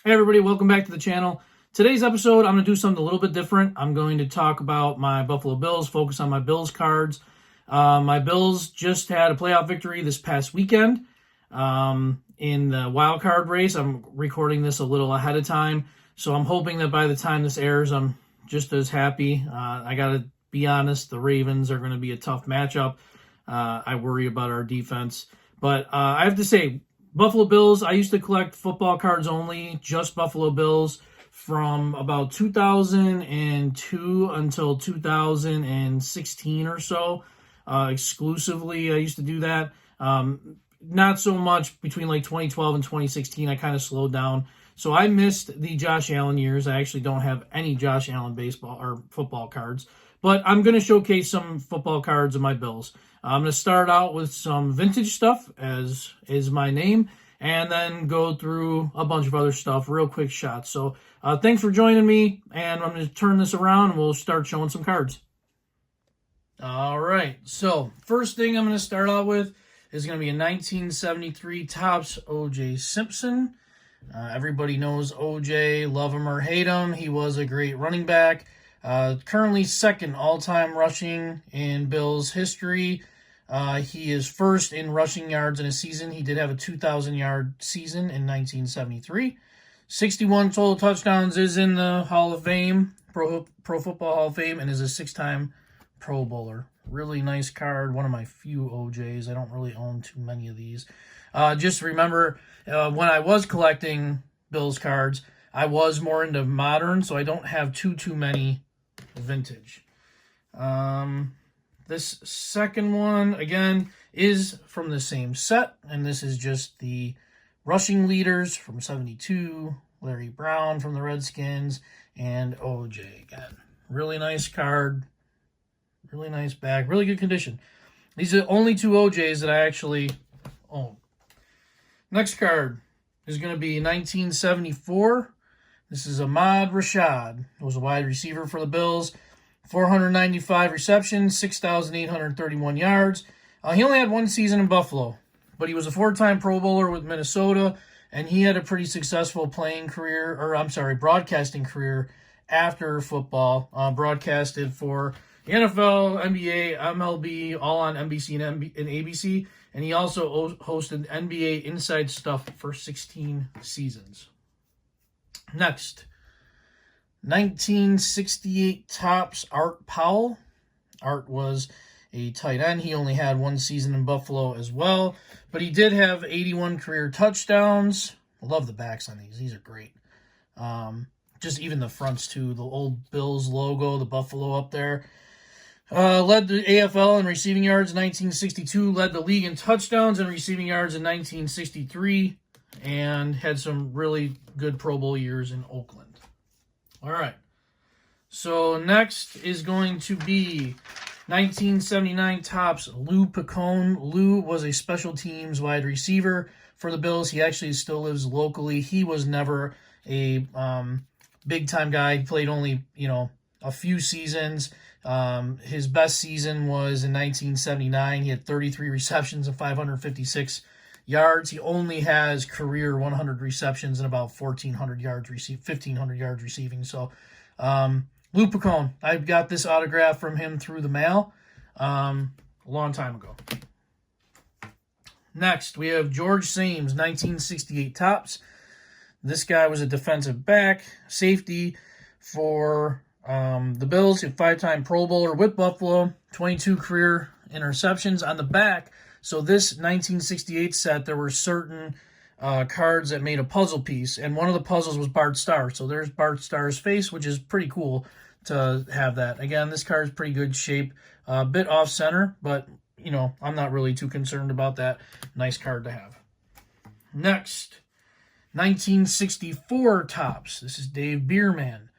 Hey everybody, welcome back to the channel. Today's episode, I'm going to do something a little bit different. I'm going to talk about my Buffalo Bills, focus on my Bills cards. My Bills just had a playoff victory this past weekend in the wild card race. I'm recording this a little ahead of time, so I'm hoping that by the time this airs, I'm just as happy. I got to be honest, the Ravens are going to be a tough matchup. I worry about our defense, but I have to say, Buffalo Bills, I used to collect football cards only, just Buffalo Bills, from about 2002 until 2016 or so. Exclusively, I used to do that. Not so much between like 2012 and 2016. I kind of slowed down. So I missed the Josh Allen years. I actually don't have any Josh Allen baseball or football cards. But I'm going to showcase some football cards of my Bills. I'm going to start out with some vintage stuff, as is my name, and then go through a bunch of other stuff, real quick shots. So thanks for joining me, and I'm going to turn this around, and we'll start showing some cards. All right, so first thing I'm going to start out with is going to be a 1973 Topps O.J. Simpson. Everybody knows O.J., love him or hate him. He was a great running back. Currently second all-time rushing in Bills history. He is first in rushing yards in a season. He did have a 2,000-yard season in 1973. 61 total touchdowns, is in the Hall of Fame, Pro Football Hall of Fame, and is a six-time Pro Bowler. Really nice card. One of my few OJs. I don't really own too many of these. Just remember, when I was collecting Bills cards, I was more into modern, so I don't have too many vintage. This second one, again, is from the same set, and this is just the rushing leaders from 72, Larry Brown from the Redskins, and OJ again. Really nice card, really nice bag, really good condition. These are the only two OJs that I actually own. Next card is going to be 1974. This is Ahmad Rashad. He was a wide receiver for the Bills. 495 receptions, 6,831 yards. He only had one season in Buffalo, but he was a four-time Pro Bowler with Minnesota, and he had a pretty successful broadcasting career after football. Broadcasted for the NFL, NBA, MLB, all on NBC and ABC, and he also hosted NBA Inside Stuff for 16 seasons. Next, 1968 Topps Art Powell. Art was a tight end. He only had one season in Buffalo as well, but he did have 81 career touchdowns. I love the backs on these. These are great. Just even the fronts too. The old Bills logo, the Buffalo up there. Led the AFL in receiving yards in 1962. Led the league in touchdowns and receiving yards in 1963. And had some really good Pro Bowl years in Oakland. All right. So next is going to be 1979 Topps Lou Picone. Lou was a special teams wide receiver for the Bills. He actually still lives locally. He was never a big-time guy. He played only, a few seasons. His best season was in 1979. He had 33 receptions and 556 yards. He only has career 100 receptions and about 1,500 yards receiving. So, Lou Picone, I got this autograph from him through the mail a long time ago. Next, we have George Sames, 1968 Topps. This guy was a defensive back, safety for the Bills. A five-time Pro Bowler with Buffalo, 22 career interceptions on the back. So this 1968 set, there were certain cards that made a puzzle piece, and one of the puzzles was Bart Starr. So there's Bart Starr's face, which is pretty cool to have that. Again, this card is pretty good shape, a bit off-center, but, I'm not really too concerned about that. Nice card to have. Next, 1964 Topps. This is Dave Bierman.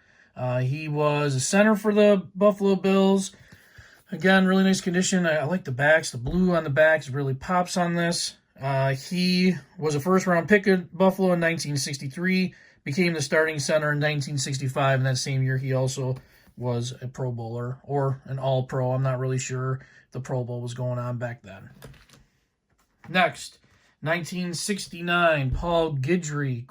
He was a center for the Buffalo Bills. Again, really nice condition. I like the backs. The blue on the backs really pops on this. He was a first-round pick at Buffalo in 1963, became the starting center in 1965, and that same year he also was a Pro Bowler or an All-Pro. I'm not really sure if the Pro Bowl was going on back then. Next, 1969, Paul Guidry.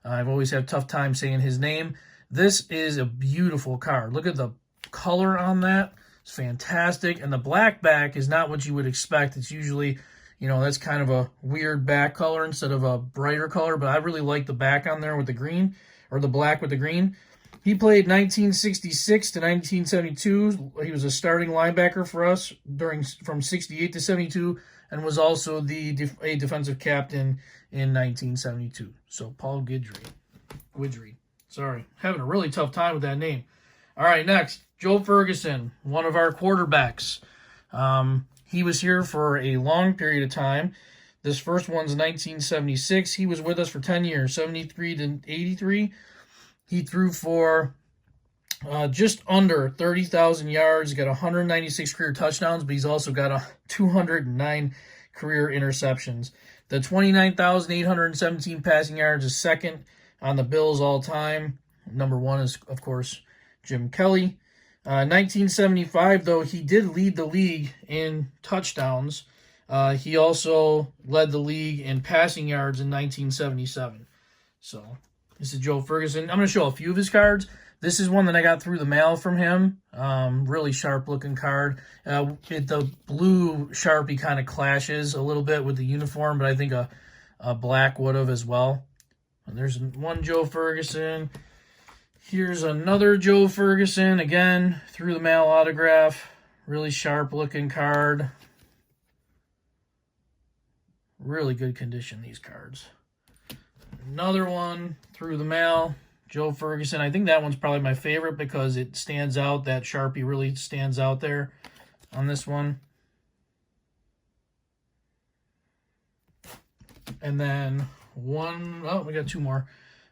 I've always had a tough time saying his name. This is a beautiful card. Look at the color on that. It's fantastic. And the black back is not what you would expect. It's usually, that's kind of a weird back color instead of a brighter color. But I really like the back on there with the green, or the black with the green. He played 1966 to 1972. He was a starting linebacker for us from 68 to 72, and was also a defensive captain in 1972. So Paul Guidry. Sorry, having a really tough time with that name. All right, next, Joe Ferguson, one of our quarterbacks. He was here for a long period of time. This first one's 1976. He was with us for 10 years, 73 to 83. He threw for just under 30,000 yards, got 196 career touchdowns, but he's also got 209 career interceptions. The 29,817 passing yards is second on the Bills all time. Number one is, of course, Jim Kelly. 1975, though, he did lead the league in touchdowns. He also led the league in passing yards in 1977. So this is Joe Ferguson. I'm going to show a few of his cards. This is one that I got through the mail from him. Really sharp-looking card. The blue Sharpie kind of clashes a little bit with the uniform, but I think a black would have as well. And there's one Joe Ferguson. Here's another Joe Ferguson. Again, through the mail autograph. Really sharp-looking card. Really good condition, these cards. Another one through the mail, Joe Ferguson. I think that one's probably my favorite because it stands out. That Sharpie really stands out there on this one. And then we got two more.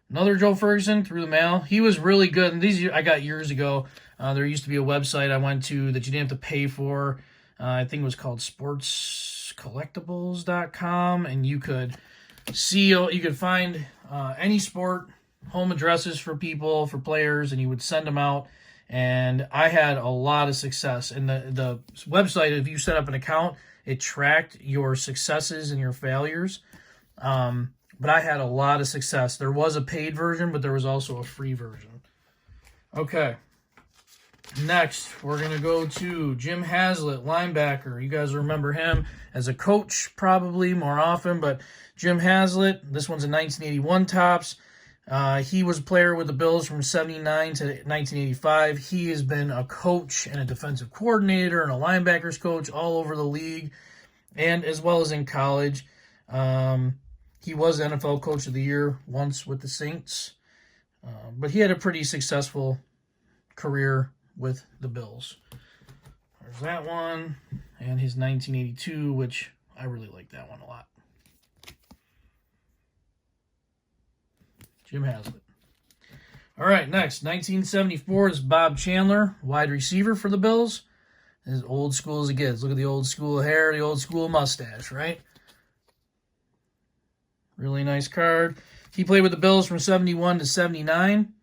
Another Joe Ferguson through the mail. He was really good. And these I got years ago. There used to be a website I went to that you didn't have to pay for. I think it was called sportscollectibles.com, and you could find any sport, home addresses for people, for players, and you would send them out. And I had a lot of success. And the website, if you set up an account, it tracked your successes and your failures. But I had a lot of success. There was a paid version, but there was also a free version. Okay. Next, we're going to go to Jim Haslett, linebacker. You guys remember him as a coach probably more often, but Jim Haslett, this one's a 1981 Topps. He was a player with the Bills from 79 to 1985. He has been a coach and a defensive coordinator and a linebackers coach all over the league, and as well as in college. He was NFL Coach of the Year once with the Saints, but he had a pretty successful career with the Bills. There's that one, and his 1982, which I really like that one a lot. Jim Haslett. All right, next, 1974 is Bob Chandler, wide receiver for the Bills. As old school as it gets. Look at the old school hair, the old school mustache, right? Really nice card. He played with the Bills from 71 to 79.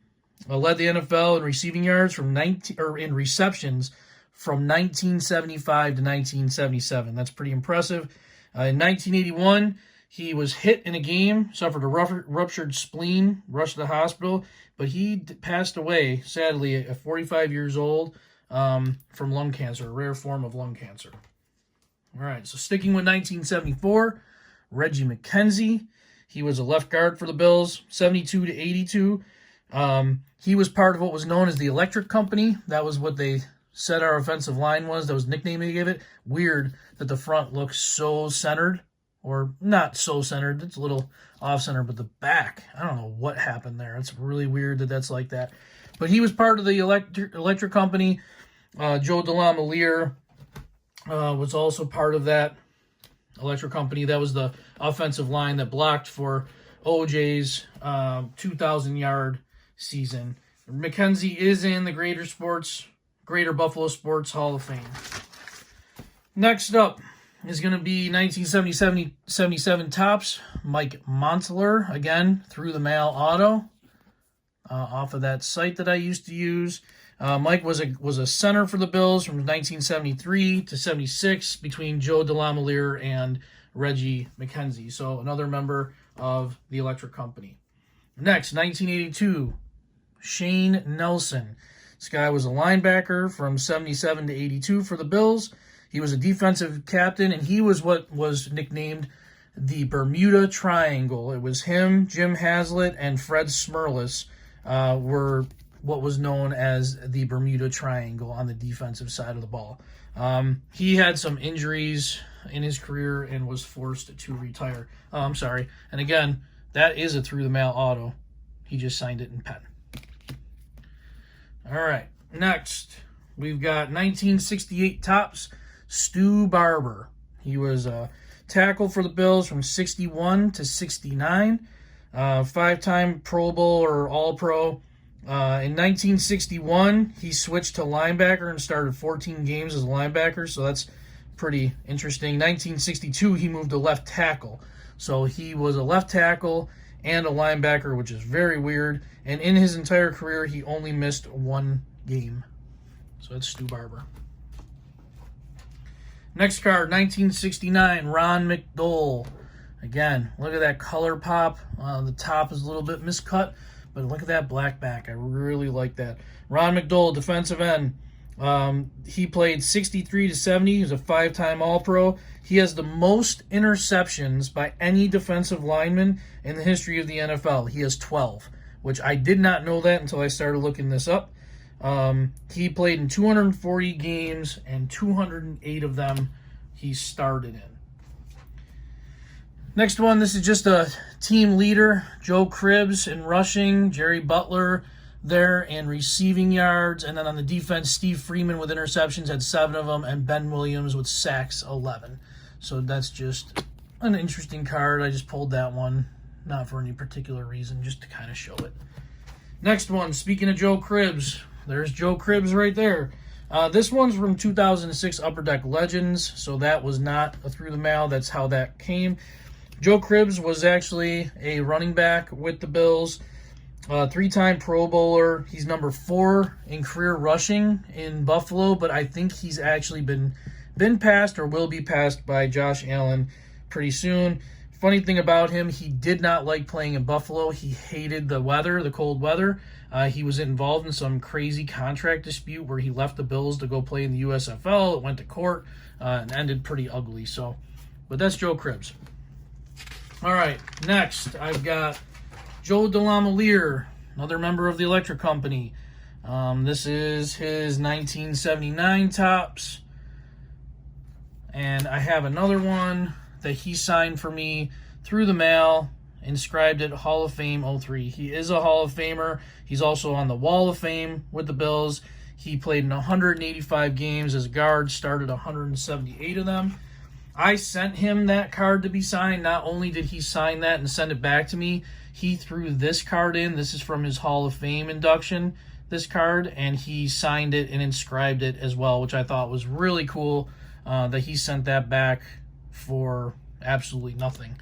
Led the NFL in receiving yards in receptions from 1975 to 1977. That's pretty impressive. In 1981, he was hit in a game, suffered a ruptured spleen, rushed to the hospital, but he passed away, sadly, at 45 years old from lung cancer, a rare form of lung cancer. All right, so sticking with 1974, Reggie McKenzie. He was a left guard for the Bills, 72 to 82. He was part of what was known as the Electric Company. That was what they said our offensive line was. That was the nickname they gave it. Weird that the front looks so centered, or not so centered. It's a little off-center, but the back, I don't know what happened there. It's really weird that that's like that. But he was part of the Electric Company. Joe DeLamielleure was also part of that Electric Company. That was the offensive line that blocked for OJ's 2,000-yard season. McKenzie is in the Greater Buffalo Sports Hall of Fame. Next up is going to be 1977 Topps, Mike Montler, again, through the mail auto, off of that site that I used to use. Mike was a center for the Bills from 1973 to 76 between Joe DeLamielleure and Reggie McKenzie. So another member of the Electric Company. Next, 1982, Shane Nelson. This guy was a linebacker from 77 to 82 for the Bills. He was a defensive captain, and he was what was nicknamed the Bermuda Triangle. It was him, Jim Haslett, and Fred Smerlas were what was known as the Bermuda Triangle on the defensive side of the ball. He had some injuries in his career and was forced to retire. Oh, I'm sorry. And again, that is a through-the-mail auto. He just signed it in pen. All right, next, we've got 1968 Topps, Stu Barber. He was a tackle for the Bills from 61 to 69, five-time Pro Bowl or All-Pro. In 1961, he switched to linebacker and started 14 games as a linebacker, so that's pretty interesting. 1962, he moved to left tackle. So he was a left tackle and a linebacker, which is very weird. And in his entire career, he only missed one game. So that's Stu Barber. Next card, 1969, Ron McDowell. Again, look at that color pop. The top is a little bit miscut, but look at that black back. I really like that. Ron McDowell, defensive end. He played 63 to 70. He was a five-time All-Pro. He has the most interceptions by any defensive lineman in the history of the NFL. He has 12, which I did not know that until I started looking this up. He played in 240 games, and 208 of them he started in. Next one, this is just a team leader. Joe Cribbs in rushing, Jerry Butler there in receiving yards, and then on the defense, Steve Freeman with interceptions had 7 of them, and Ben Williams with sacks, 11. So that's just an interesting card. I just pulled that one, not for any particular reason, just to kind of show it. Next one, speaking of Joe Cribbs, there's Joe Cribbs right there. This one's from 2006 Upper Deck Legends, so that was not a through the mail. That's how that came. Joe Cribbs was actually a running back with the Bills, three-time Pro Bowler. He's number 4 in career rushing in Buffalo, but I think he's actually been passed or will be passed by Josh Allen pretty soon. Funny thing about him, he did not like playing in Buffalo. He hated the weather, the cold weather. He was involved in some crazy contract dispute where he left the Bills to go play in the USFL. It went to court and ended pretty ugly. But that's Joe Cribbs. All right, next I've got Joe DeLamielleure, another member of the Electric Company. This is his 1979 Topps. And I have another one that he signed for me through the mail, inscribed it Hall of Fame 03. He is a Hall of Famer. He's also on the Wall of Fame with the Bills. He played in 185 games as guard, started 178 of them. I sent him that card to be signed. Not only did he sign that and send it back to me, he threw this card in. This is from his Hall of Fame induction, this card, and he signed it and inscribed it as well, which I thought was really cool that he sent that back for absolutely nothing.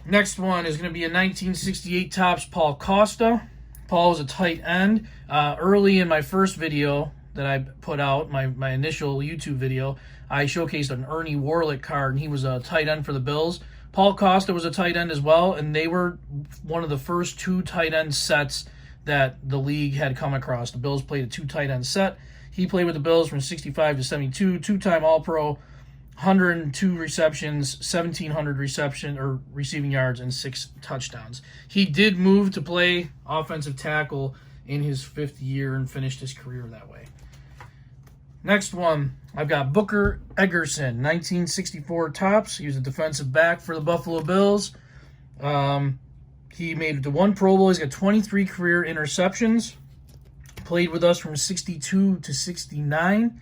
Next one is going to be a 1968 Topps Paul Costa. Paul was a tight end. Early in my first video that I put out, my initial YouTube video, I showcased an Ernie Warlick card, and he was a tight end for the Bills. Paul Costa was a tight end as well, and they were one of the first 2 tight end sets that the league had come across. The Bills played a 2 tight end set. He played with the Bills from 65 to 72, 2-time All-Pro, 102 receptions, 1,700 receiving yards, and 6 touchdowns. He did move to play offensive tackle in his 5th year and finished his career that way. Next one, I've got Booker Egerson, 1964 Topps. He was a defensive back for the Buffalo Bills. He made it to 1 Pro Bowl. He's got 23 career interceptions. Played with us from 62 to 69.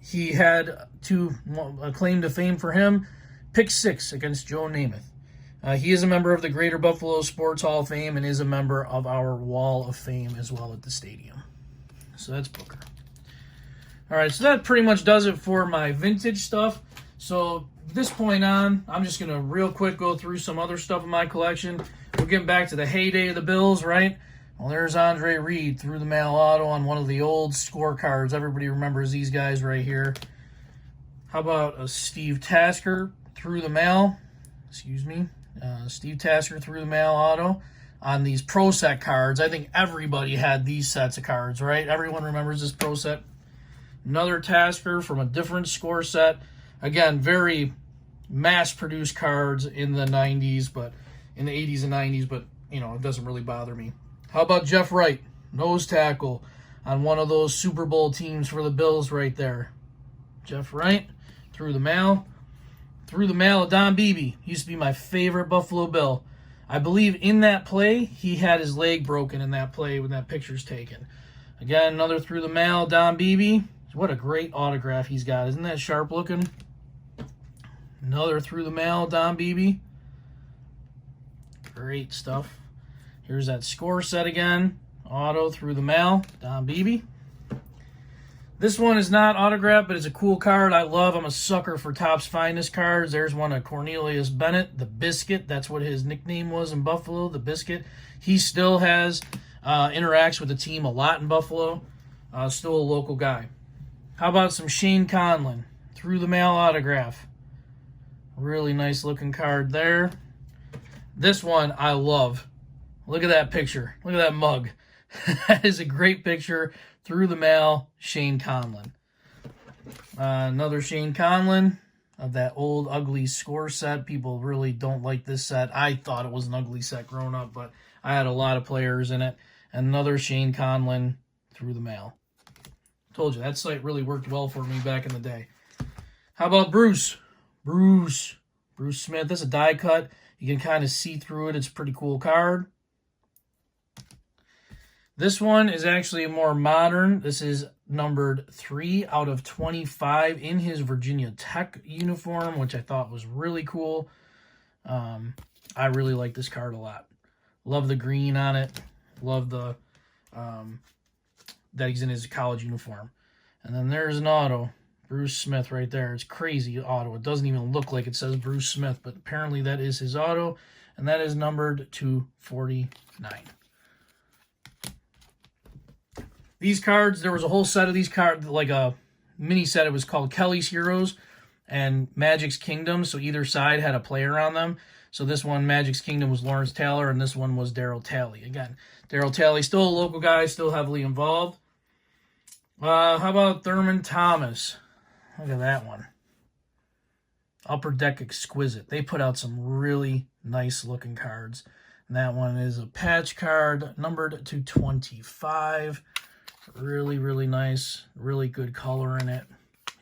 He had a claim to fame for him, pick 6 against Joe Namath. He is a member of the Greater Buffalo Sports Hall of Fame and is a member of our Wall of Fame as well at the stadium. So that's Booker. All right, so that pretty much does it for my vintage stuff. So this point on, I'm just going to real quick go through some other stuff in my collection. We're getting back to the heyday of the Bills, right? Well, there's Andre Reed through the mail auto on one of the old scorecards. Everybody remembers these guys right here. How about a Steve Tasker through the mail? Excuse me. Steve Tasker through the mail auto on these Pro Set cards. I think everybody had these sets of cards, right? Everyone remembers this Pro Set. Another Tasker from a different score set. Again, very mass-produced cards in the 90s, but in the 80s and 90s, but, you know, it doesn't really bother me. How about Jeff Wright, nose tackle, on one of those Super Bowl teams for the Bills right there. Jeff Wright, through the mail. Through the mail, Don Beebe. Used to be my favorite Buffalo Bill. I believe in that play, he had his leg broken in that play when that picture's taken. Again, another through the mail, Don Beebe. What a great autograph he's got. Isn't that sharp looking? Another through the mail, Don Beebe. Great stuff. Here's that score set again. Auto through the mail, Don Beebe. This one is not autographed, but it's a cool card I love. I'm a sucker for Topps Finest cards. There's one of Cornelius Bennett, the Biscuit. That's what his nickname was in Buffalo, the Biscuit. He still has, interacts with the team a lot in Buffalo. Still a local guy. How about some Shane Conlon, through the mail autograph. Really nice looking card there. This one I love. Look at that picture. Look at that mug. That is a great picture. Through the mail, Shane Conlon. Another Shane Conlon of that old ugly score set. People really don't like this set. I thought it was an ugly set growing up, but I had a lot of players in it. Another Shane Conlon through the mail. Told you, that site really worked well for me back in the day. How about Bruce? Bruce Smith. This is a die cut. You can kind of see through it. It's a pretty cool card. This one is actually more modern. This is numbered 3 out of 25 in his Virginia Tech uniform, which I thought was really cool. I really like this card a lot. Love the green on it. Love the that he's in his college uniform. And then there's an auto. Bruce Smith right there. It's crazy auto. It doesn't even look like it says Bruce Smith, but apparently that is his auto, and that is numbered to 49. These cards, there was a whole set of these cards, like a mini set. It was called Kelly's Heroes and Magic's Kingdom, so either side had a player on them. So this one, Magic's Kingdom, was Lawrence Taylor, and this one was Darryl Talley. Again, Darryl Talley, still a local guy, still heavily involved. How about Thurman Thomas? Look at that one. Upper Deck Exquisite. They put out some really nice looking cards. And that one is a patch card, numbered to 25. Really, really nice. Really good color in it.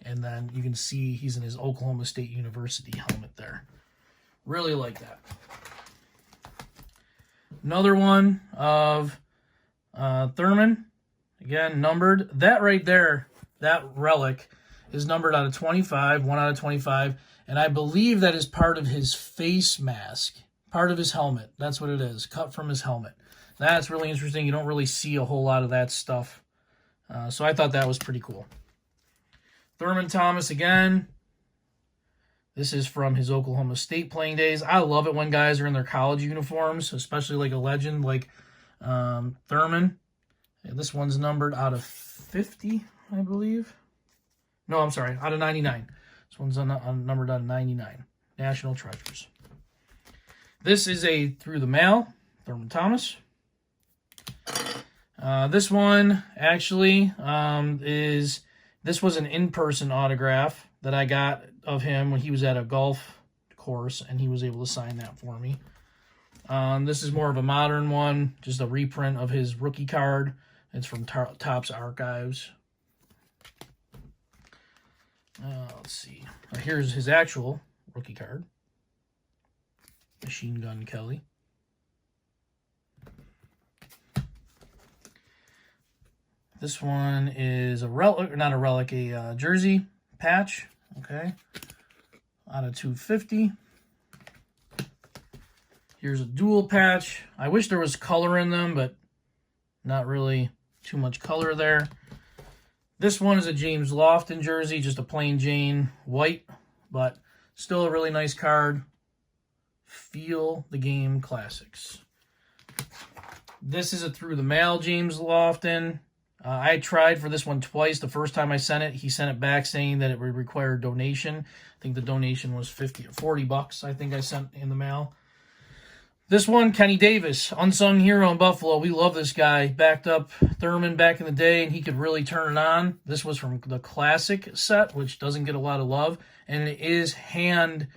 And then you can see he's in his Oklahoma State University helmet there. Really like that. Another one of Thurman. Again, numbered. That right there, that relic, is numbered out of 25, 1 out of 25. And I believe that is part of his face mask, part of his helmet. That's what it is, cut from his helmet. That's really interesting. You don't really see a whole lot of that stuff. So I thought that was pretty cool. Thurman Thomas again. This is from his Oklahoma State playing days. I love it when guys are in their college uniforms, especially like a legend like Thurman. And this one's numbered out of 50, I believe. No, I'm sorry, out of 99. This one's numbered out of 99. National Treasures. This is a through the mail, Thurman Thomas. This one actually this was an in-person autograph that I got of him when he was at a golf course, and he was able to sign that for me. This is more of a modern one, just a reprint of his rookie card. It's from Topps Archives. Let's see. Here's his actual rookie card. Machine Gun Kelly. This one is a relic, not a relic, a jersey patch. Okay. Out of 250. Here's a dual patch. I wish there was color in them, but not really too much color there. This one is a James Lofton jersey, just a plain Jane white, but still a really nice card. Feel the Game Classics. This is a through the mail James Lofton. I tried for this one twice. The first time I sent it, he sent it back saying that it would require donation. I think the donation was $40, I think I sent in the mail. This one, Kenny Davis, unsung hero in Buffalo. We love this guy. Backed up Thurman back in the day, and he could really turn it on. This was from the classic set, which doesn't get a lot of love, and it is hand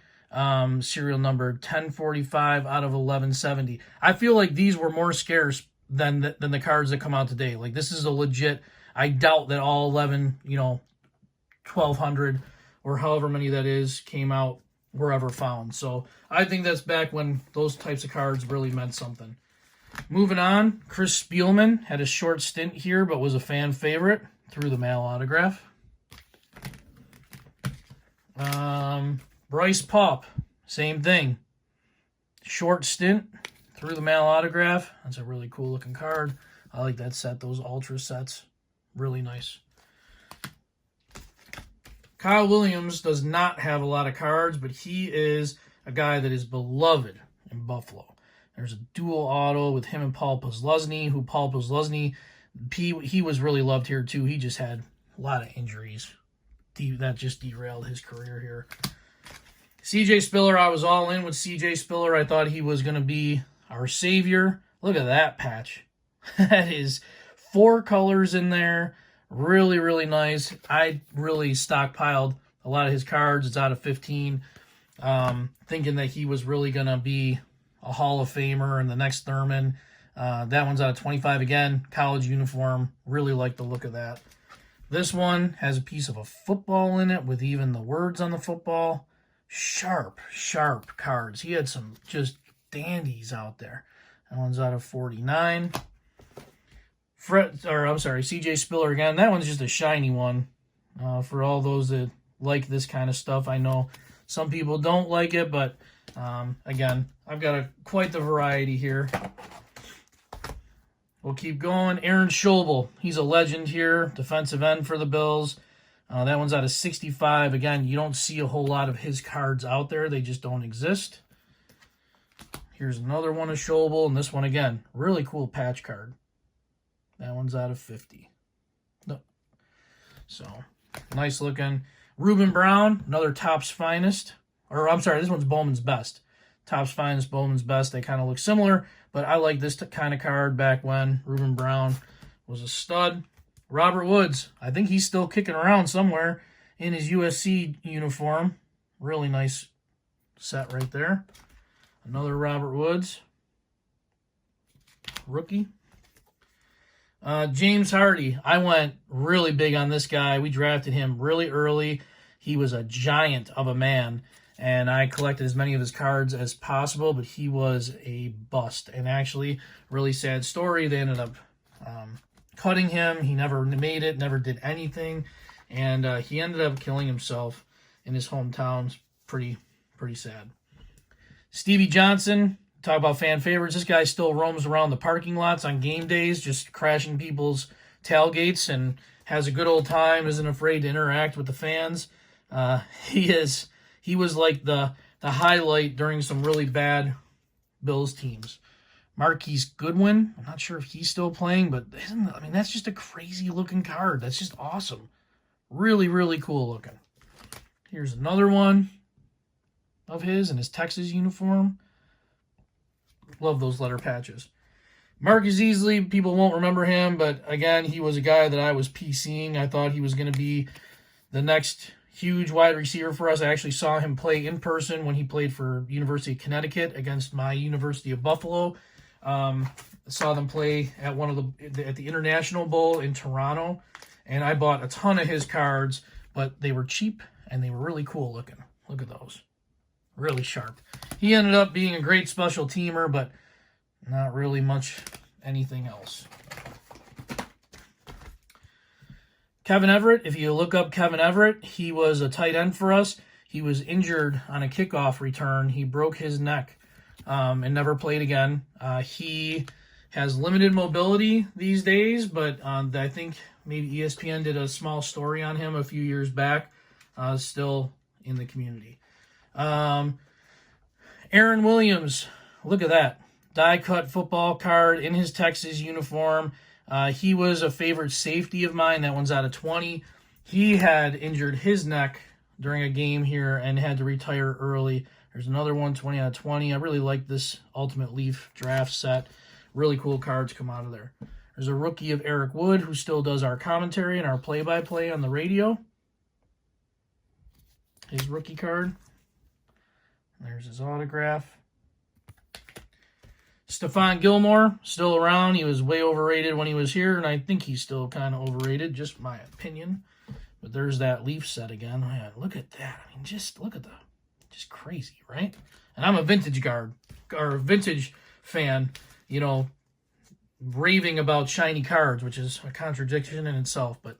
serial number 1045 out of 1170. I feel like these were more scarce than the cards that come out today. Like, this is a legit. I doubt that all 11, 1200 or however many that is came out were ever found. So I think that's back when those types of cards really meant something. Moving on, Chris Spielman had a short stint here, but was a fan favorite. Through the mail autograph. Bryce Paup, same thing. Short stint, through the mail autograph. That's a really cool looking card. I like that set, those ultra sets. Really nice. Kyle Williams does not have a lot of cards, but he is a guy that is beloved in Buffalo. There's a dual auto with him and Paul Posluszny, who Paul Posluszny, he was really loved here too. He just had a lot of injuries. That just derailed his career here. CJ Spiller, I was all in with CJ Spiller. I thought he was going to be our savior. Look at that patch. That is 4 colors in there. Really, really nice. I really stockpiled a lot of his cards. It's out of 15. Thinking that he was really going to be a Hall of Famer and the next Thurman. That one's out of 25 again. College uniform. Really like the look of that. This one has a piece of a football in it with even the words on the football. Sharp, sharp cards. He had some just dandies out there. That one's out of 49. CJ Spiller again. That one's just a shiny one. For all those that like this kind of stuff, I know some people don't like it, but again, I've got quite the variety here. We'll keep going. Aaron Schobel, he's a legend here, defensive end for the Bills. That one's out of 65. Again, you don't see a whole lot of his cards out there. They just don't exist. Here's another one of Schobel, and this one again, really cool patch card. That one's out of 50. No. So, nice looking. Reuben Brown, another Topps Finest. Or, I'm sorry, this one's Bowman's Best. Topps Finest, Bowman's Best. They kind of look similar, but I like this kind of card back when Reuben Brown was a stud. Robert Woods, I think he's still kicking around somewhere in his USC uniform. Really nice set right there. Another Robert Woods. Rookie. James Hardy, I went really big on this guy. We drafted him really early. He was a giant of a man, and I collected as many of his cards as possible, but he was a bust. And actually, really sad story, they ended up cutting him. He never made it, never did anything, and he ended up killing himself in his hometown. Pretty sad. Stevie Johnson, talk about fan favorites. This guy still roams around the parking lots on game days, just crashing people's tailgates and has a good old time, isn't afraid to interact with the fans. He was like the highlight during some really bad Bills teams. Marquise Goodwin, I'm not sure if he's still playing, but that's just a crazy looking card. That's just awesome. Really, really cool looking. Here's another one of his in his Texas uniform. Love those letter patches. Marcus Easley, people won't remember him, but again, he was a guy that I was PCing. I thought he was going to be the next huge wide receiver for us. I actually saw him play in person when he played for University of Connecticut against my University of Buffalo. Saw them play at at the International Bowl in Toronto, and I bought a ton of his cards, but they were cheap and they were really cool looking. Look at those. Really sharp. He ended up being a great special teamer, but not really much anything else. Kevin Everett, if you look up Kevin Everett, he was a tight end for us. He was injured on a kickoff return. He broke his neck and never played again. He has limited mobility these days, but I think maybe ESPN did a small story on him a few years back. Still in the community. Aaron Williams, look at that. Die-cut football card in his Texas uniform. He was a favorite safety of mine. That one's out of 20. He had injured his neck during a game here and had to retire early. There's another one, 20 out of 20. I really like this Ultimate Leaf draft set. Really cool cards come out of there. There's a rookie of Eric Wood, who still does our commentary and our play-by-play on the radio. His rookie card. There's his autograph. Stephon Gilmore, still around. He was way overrated when he was here, and I think he's still kind of overrated, just my opinion. But there's that Leaf set again. Man, look at that. I mean, just look at just crazy, right? And I'm a vintage vintage fan, you know, raving about shiny cards, which is a contradiction in itself, but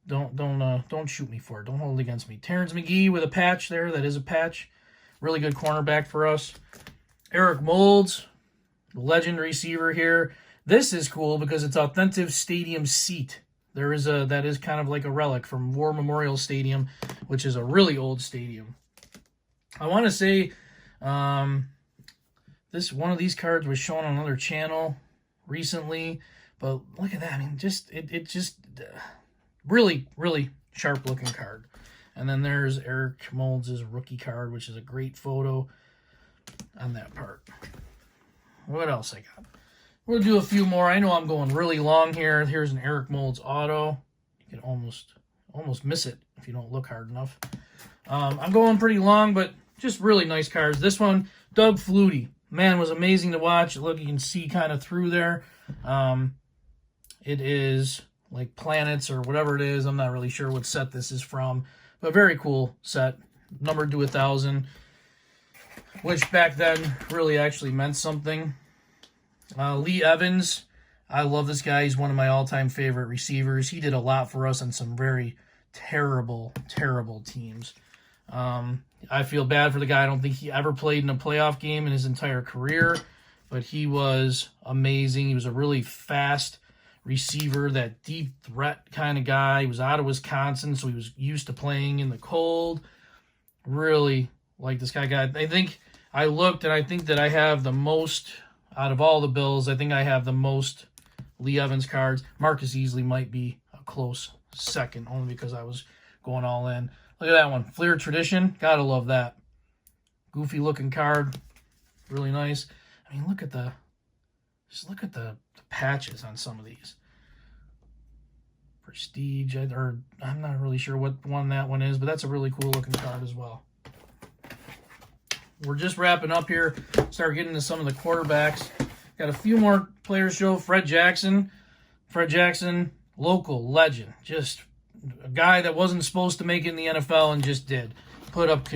don't shoot me for it. Don't hold it against me. Terrence McGee with a patch there. That is a patch. Really good cornerback for us. Eric Moulds, legend receiver here. This is cool because it's authentic stadium seat. That is kind of like a relic from War Memorial Stadium, which is a really old stadium. I want to say this one of these cards was shown on another channel recently, but look at that. I mean, it just really, really sharp looking card. And then there's Eric Moulds' rookie card, which is a great photo on that part. What else I got? We'll do a few more. I know I'm going really long here. Here's an Eric Moulds auto. You can almost miss it if you don't look hard enough. I'm going pretty long, but just really nice cards. This one, Doug Flutie. Man, was amazing to watch. Look, you can see kind of through there. It is like planets or whatever it is. I'm not really sure what set this is from, but very cool set. Numbered to 1,000, which back then really actually meant something. Lee Evans. I love this guy. He's one of my all-time favorite receivers. He did a lot for us on some very terrible, terrible teams. I feel bad for the guy. I don't think he ever played in a playoff game in his entire career, but he was amazing. He was a really fast receiver, that deep threat kind of guy. He was out of Wisconsin, so he was used to playing in the cold. Really like this guy. I think I looked, and I think that I have the most out of all the Bills. I think I have the most Lee Evans cards. Marcus Easley might be a close second, only because I was going all in. Look at that one. Fleer Tradition. Gotta love that. Goofy looking card. Really nice. I mean, look at the patches on some of these. Prestige. I'm not really sure what one that one is, but that's a really cool looking card as well. We're just wrapping up here. Start getting to some of the quarterbacks. Got a few more players show. Fred Jackson. Fred Jackson, local legend. Just a guy that wasn't supposed to make it in the NFL and just did. Put up,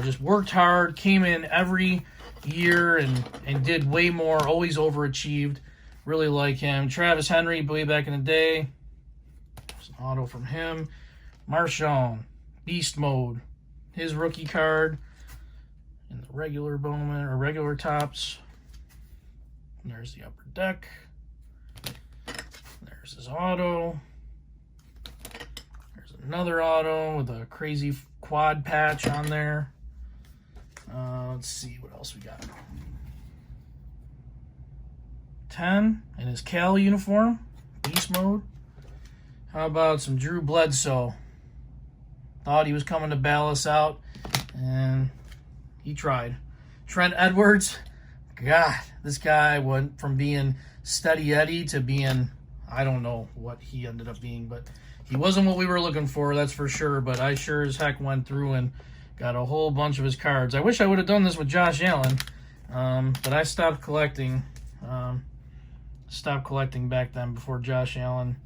just worked hard, came in every year and did way more, always overachieved. Really like him. Travis Henry, way back in the day. There's an auto from him. Marshawn, Beast Mode. His rookie card in the regular Bowman, or regular tops. And there's the upper deck. There's his auto. There's another auto with a crazy quad patch on there. Let's see what else we got. 10 in his Cal uniform, Beast Mode. How about some Drew Bledsoe? Thought he was coming to bail us out, and he tried. Trent Edwards. God, this guy went from being Steady Eddie to being, I don't know what he ended up being, but he wasn't what we were looking for, that's for sure. But I sure as heck went through and got a whole bunch of his cards. I wish I would have done this with Josh Allen, but I stopped collecting. Stopped collecting back then before Josh Allen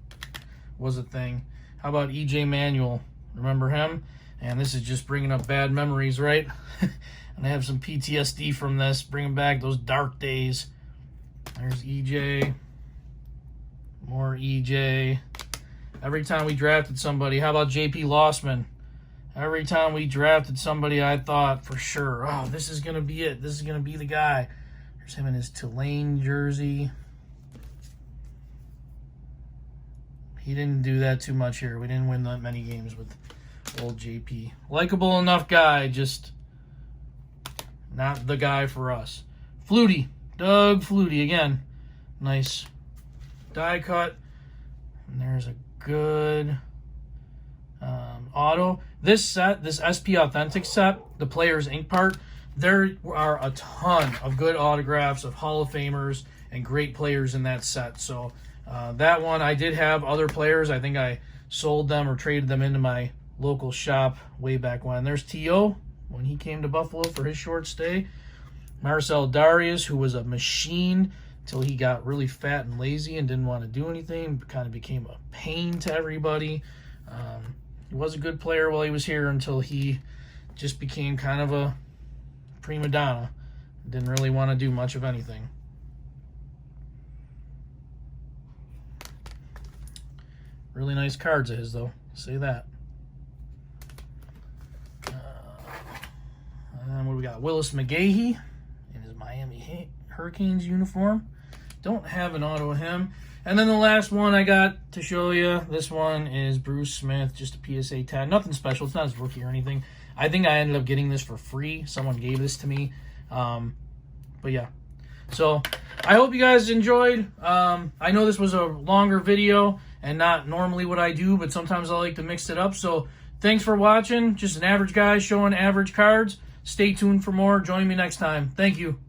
was a thing. How about E.J. Manuel? Remember him? And this is just bringing up bad memories, right? And I have some PTSD from this, bringing back those dark days. There's EJ. More EJ. Every time we drafted somebody, how about JP Lossman? Every time we drafted somebody, I thought for sure, oh, this is going to be it. This is going to be the guy. There's him in his Tulane jersey. He didn't do that too much here. We didn't win that many games with old JP. Likeable enough guy, just not the guy for us. Flutie. Doug Flutie again. Nice die cut. And there's a good auto auto. This set, this SP Authentic set, the Players Ink part, there are a ton of good autographs of Hall of Famers and great players in that set. So that one, I did have other players. I think I sold them or traded them into my local shop way back when. There's T.O. when he came to Buffalo for his short stay. Marcel Darius, who was a machine until he got really fat and lazy and didn't want to do anything, kind of became a pain to everybody. He was a good player while he was here until he just became kind of a prima donna. Didn't really want to do much of anything. Really nice cards of his, though. Say that. And what do we got? Willis McGahee in his Miami Hurricanes uniform. Don't have an auto of him. And then the last one I got to show you, this one is Bruce Smith, just a PSA 10. Nothing special. It's not his rookie or anything. I think I ended up getting this for free. Someone gave this to me. But yeah. So I hope you guys enjoyed. I know this was a longer video and not normally what I do, but sometimes I like to mix it up. So thanks for watching. Just an average guy showing average cards. Stay tuned for more. Join me next time. Thank you.